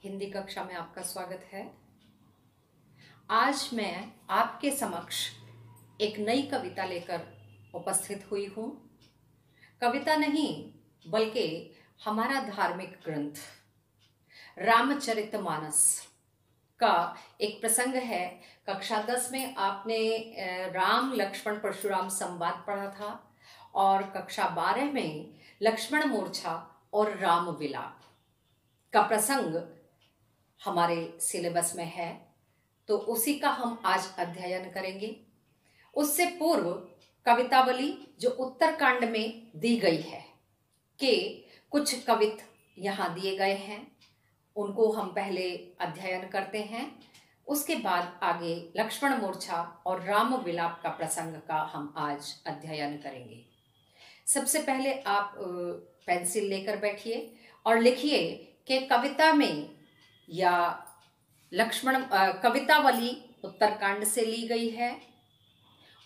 हिंदी कक्षा में आपका स्वागत है। आज मैं आपके समक्ष एक नई कविता लेकर उपस्थित हुई हूँ। कविता नहीं बल्कि हमारा धार्मिक ग्रंथ रामचरितमानस का एक प्रसंग है। कक्षा 10 में आपने राम लक्ष्मण परशुराम संवाद पढ़ा था और कक्षा 12 में लक्ष्मण मूर्छा और राम विलाप का प्रसंग हमारे सिलेबस में है, तो उसी का हम आज अध्ययन करेंगे। उससे पूर्व कवितावली जो उत्तरकांड में दी गई है के कुछ कवित यहाँ दिए गए हैं, उनको हम पहले अध्ययन करते हैं। उसके बाद आगे लक्ष्मण मूर्छा और राम विलाप का प्रसंग का हम आज अध्ययन करेंगे। सबसे पहले आप पेंसिल लेकर बैठिए और लिखिए कि कविता में या कवितावली उत्तरकांड से ली गई है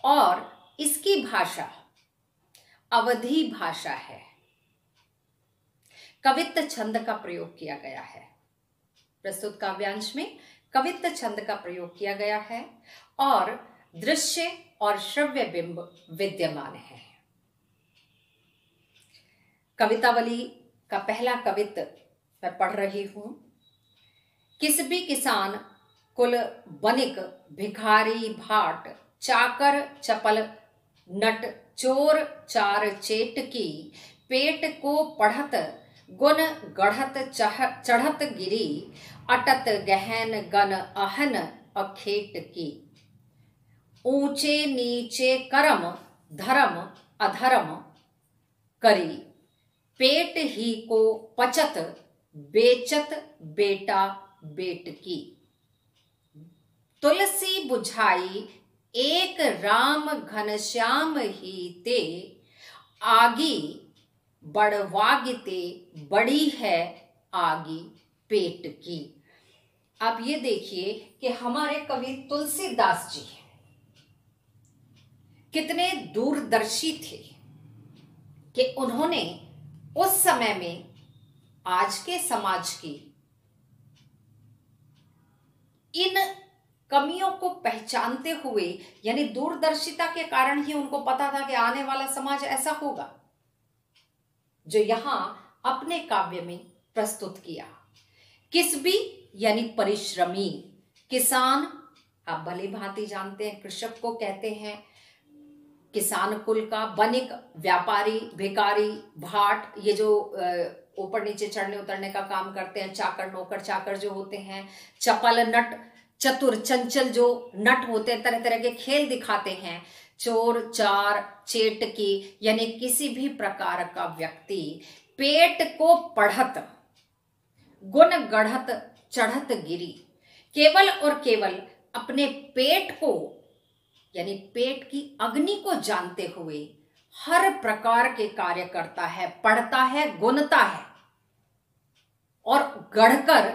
और इसकी भाषा अवधी भाषा है। कवित्त छंद का प्रयोग किया गया है। प्रस्तुत काव्यांश में कवित्त छंद का प्रयोग किया गया है और दृश्य और श्रव्य बिंब विद्यमान है। कवितावली का पहला कवित्त मैं पढ़ रही हूं। किस भी किसान कुल बनिक भिखारी भाट चाकर चपल नट चोर चार चेट की पेट को पढ़त गुण गढ़त चढ़त गिरी अटत गहन गन अहन अखेट की ऊंचे नीचे करम धर्म अधर्म करी पेट ही को पचत बेचत बेटा बेट की तुलसी बुझाई एक राम घनश्याम ही ते आगी बड़वागिते बड़ी है आगी पेट की। अब ये देखिए कि हमारे कवि तुलसीदास जी कितने दूरदर्शी थे कि उन्होंने उस समय में आज के समाज की इन कमियों को पहचानते हुए, यानी दूरदर्शिता के कारण ही उनको पता था कि आने वाला समाज ऐसा होगा, जो यहां अपने काव्य में प्रस्तुत किया। किसबी यानी परिश्रमी, किसान आप भली भांति जानते हैं कृषक को कहते हैं, किसान कुल का, बनिक व्यापारी भिखारी भाट ये जो ऊपर नीचे चढ़ने उतरने का काम करते हैं, चाकर नौकर चाकर जो होते हैं, चपल नट चतुर चंचल जो नट होते हैं, तरह तरह के खेल दिखाते हैं, चोर चार चेट की यानी किसी भी प्रकार का व्यक्ति पेट को पढ़त गुण गढ़त चढ़त गिरी, केवल और केवल अपने पेट को यानी पेट की अग्नि को जानते हुए हर प्रकार के कार्य करता है, पढ़ता है, गुनता है और गढ़कर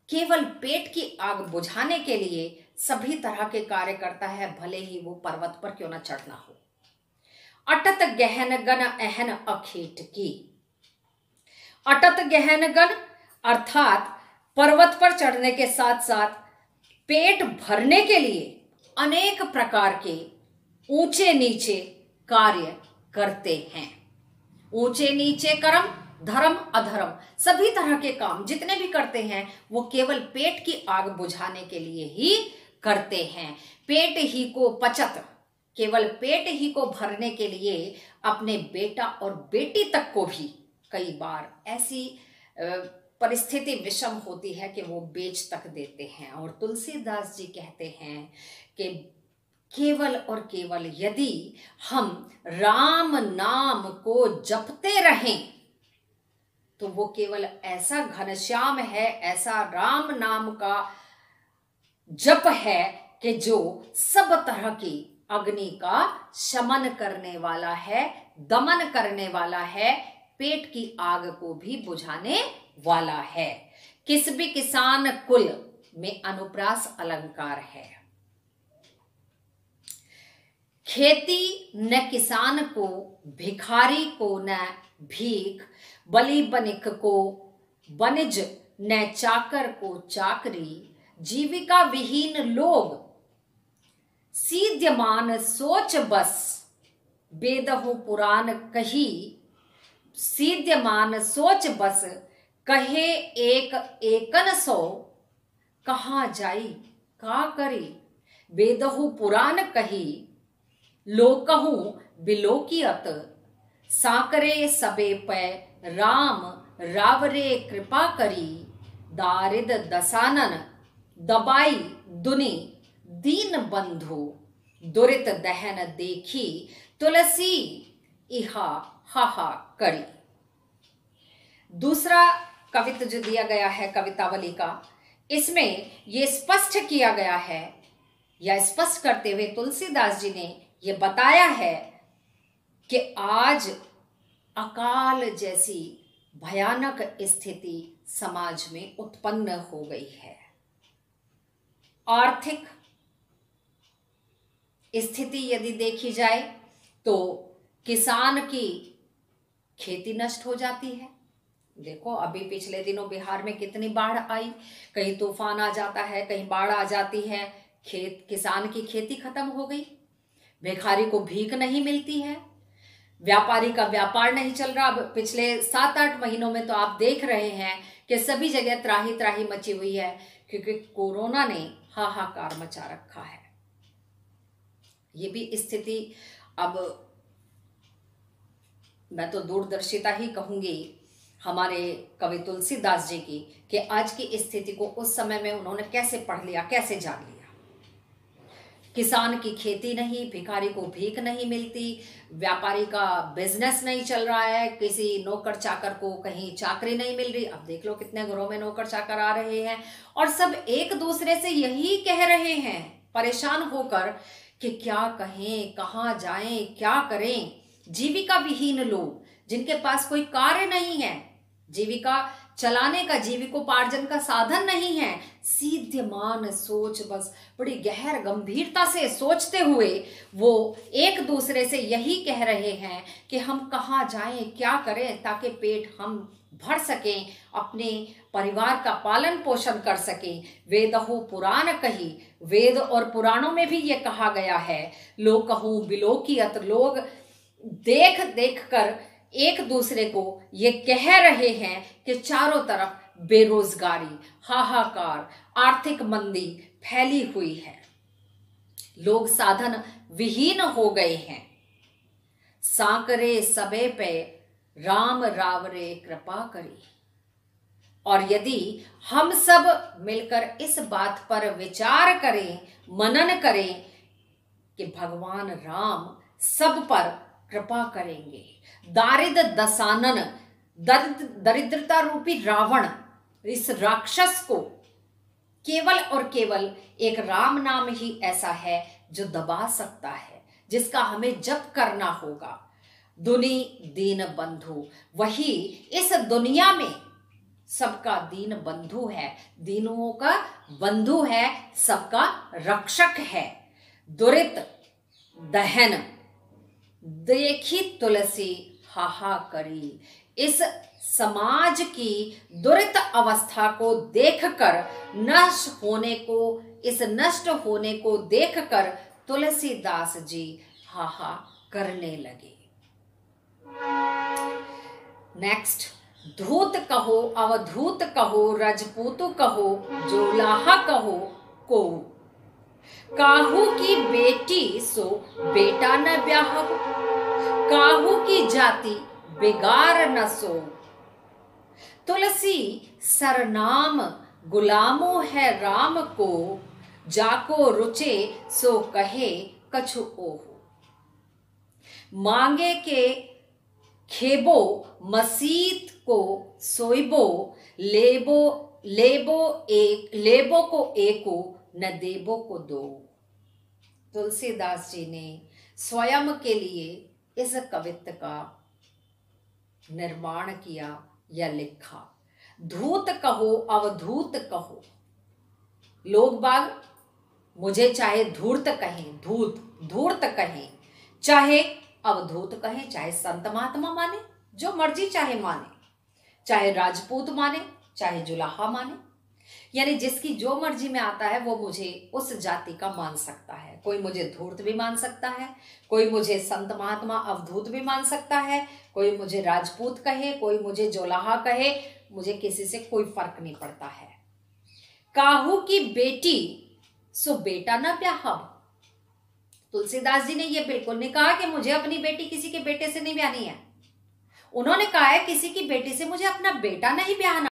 केवल पेट की आग बुझाने के लिए सभी तरह के कार्य करता है, भले ही वो पर्वत पर क्यों न चढ़ना हो। अटत गहन गन अहन अखेट की, अटत गहन गन अर्थात पर्वत पर चढ़ने के साथ साथ पेट भरने के लिए अनेक प्रकार के ऊंचे नीचे कार्य करते हैं। ऊंचे नीचे कर्म धर्म अधर्म सभी तरह के काम जितने भी करते हैं वो केवल पेट की आग बुझाने के लिए ही करते हैं। पेट ही को पचत, केवल पेट ही को भरने के लिए अपने बेटा और बेटी तक को भी कई बार ऐसी परिस्थिति विषम होती है कि वो बेच तक देते हैं। और तुलसीदास जी कहते हैं कि केवल और केवल यदि हम राम नाम को जपते रहें तो वो केवल ऐसा घनश्याम है, ऐसा राम नाम का जप है कि जो सब तरह की अग्नि का शमन करने वाला है, दमन करने वाला है, पेट की आग को भी बुझाने वाला है। किस भी किसान कुल में अनुप्रास अलंकार है। खेती न किसान को, भिखारी को न भीख, बलि बनिक को, वनिज न चाकर को चाकरी, जीविका विहीन लोग, सीध्यमान सोच बस, बेदहु पुराण कही, सीध्यमान सोच बस, कहे एक एकन सो, कहाँ जाई का करे, बेदहु पुराण कही, लोकहु बिलोकियत, साकरे सबे पै राम रावरे कृपा करी, दारिद दसानन दबाई दुनि दीन बंधु, दुरित दहन देखी, तुलसी इहा हाहा करी। दूसरा कवित्व जो दिया गया है कवितावली का, इसमें ये स्पष्ट किया गया है या स्पष्ट करते हुए तुलसीदास जी ने ये बताया है कि आज अकाल जैसी भयानक स्थिति समाज में उत्पन्न हो गई है। आर्थिक स्थिति यदि देखी जाए तो किसान की खेती नष्ट हो जाती है। देखो अभी पिछले दिनों बिहार में कितनी बाढ़ आई, कहीं तूफान आ जाता है, कहीं बाढ़ आ जाती है, किसान की खेती खत्म हो गई, भिखारी को भीख नहीं मिलती है, व्यापारी का व्यापार नहीं चल रहा। अब पिछले 7-8 महीनों में तो आप देख रहे हैं कि सभी जगह त्राही त्राही मची हुई है, क्योंकि कोरोना ने हाहाकार मचा रखा है। ये भी स्थिति, अब मैं तो दूरदर्शिता ही कहूंगी हमारे कवि तुलसीदास जी की, कि आज की स्थिति को उस समय में उन्होंने कैसे पढ़ लिया, कैसे जान लिया। किसान की खेती नहीं, भिखारी को भीख नहीं मिलती, व्यापारी का बिजनेस नहीं चल रहा है, किसी नौकर चाकर को कहीं चाकरी नहीं मिल रही। अब देख लो कितने घरों में नौकर चाकर आ रहे हैं और सब एक दूसरे से यही कह रहे हैं परेशान होकर कि क्या कहें, कहाँ जाएं, क्या करें। जीविका विहीन लोग, जिनके पास कोई कार्य नहीं है, जीविका चलाने का, जीविकोपार्जन का साधन नहीं है, सीध्यमान सोच बस, बड़ी गहर गंभीरता से सोचते हुए वो एक दूसरे से यही कह रहे हैं कि हम कहाँ जाएं, क्या करें ताकि पेट हम भर सकें, अपने परिवार का पालन पोषण कर सकें। वेदहु पुराण कही, वेद और पुराणों में भी ये कहा गया है, लोकहु बिलोकियत, लोग देख देख कर एक दूसरे को ये कह रहे हैं कि चारों तरफ बेरोजगारी, हाहाकार, आर्थिक मंदी फैली हुई है, लोग साधन विहीन हो गए हैं। साकरे सबे पे राम रावरे कृपा करी। और यदि हम सब मिलकर इस बात पर विचार करें, मनन करें कि भगवान राम सब पर कृपा करेंगे। दारिद दसानन, दरिद्रता रूपी रावण, इस राक्षस को केवल और केवल एक राम नाम ही ऐसा है जो दबा सकता है, जिसका हमें जप करना होगा। दुनि दीन बंधु, वही इस दुनिया में सबका दीन बंधु है, दीनों का बंधु है, सबका रक्षक है। दुरित दहन देखी तुलसी हाहा करी। इस समाज की दुरित अवस्था को देखकर, नष्ट होने को देखकर तुलसीदास जी हाहा करने लगे। नेक्स्ट, धूत कहो अवधूत कहो, रजपूत कहो जोलाहा कहो को, काहू की बेटी सो बेटा न ब्याहु, काहू की जाति बिगार न सो। तुलसी सरनाम गुलामो है राम को, जाको रुचे सो कहे कछु ओहु। मांगे के खेबो मसीत को सोइबो, लेबो को एको न देबो को दो। तुलसीदास जी ने स्वयं के लिए इस कवित्व का निर्माण किया या लिखा। धूत कहो अवधूत कहो, लोग बाग मुझे चाहे धूर्त कहें, धूर्त कहें, चाहे अवधूत कहें, चाहे संत महात्मा माने, जो मर्जी चाहे माने, चाहे राजपूत माने, चाहे जुलाहा माने, यानी जिसकी जो मर्जी में आता है वो मुझे उस जाति का मान सकता है। कोई मुझे धूर्त भी मान सकता है, कोई मुझे संत महात्मा अवधूत भी मान सकता है, कोई मुझे राजपूत कहे, कोई मुझे जोलाहा कहे, मुझे किसी से कोई फर्क नहीं पड़ता है। काहू की बेटी सो बेटा न ब्याहब। तुलसीदास जी ने यह बिल्कुल नहीं कहा कि मुझे अपनी बेटी किसी के बेटे से नहीं ब्याहनी है। उन्होंने कहा है किसी की बेटी से मुझे अपना बेटा नहीं ब्याहना।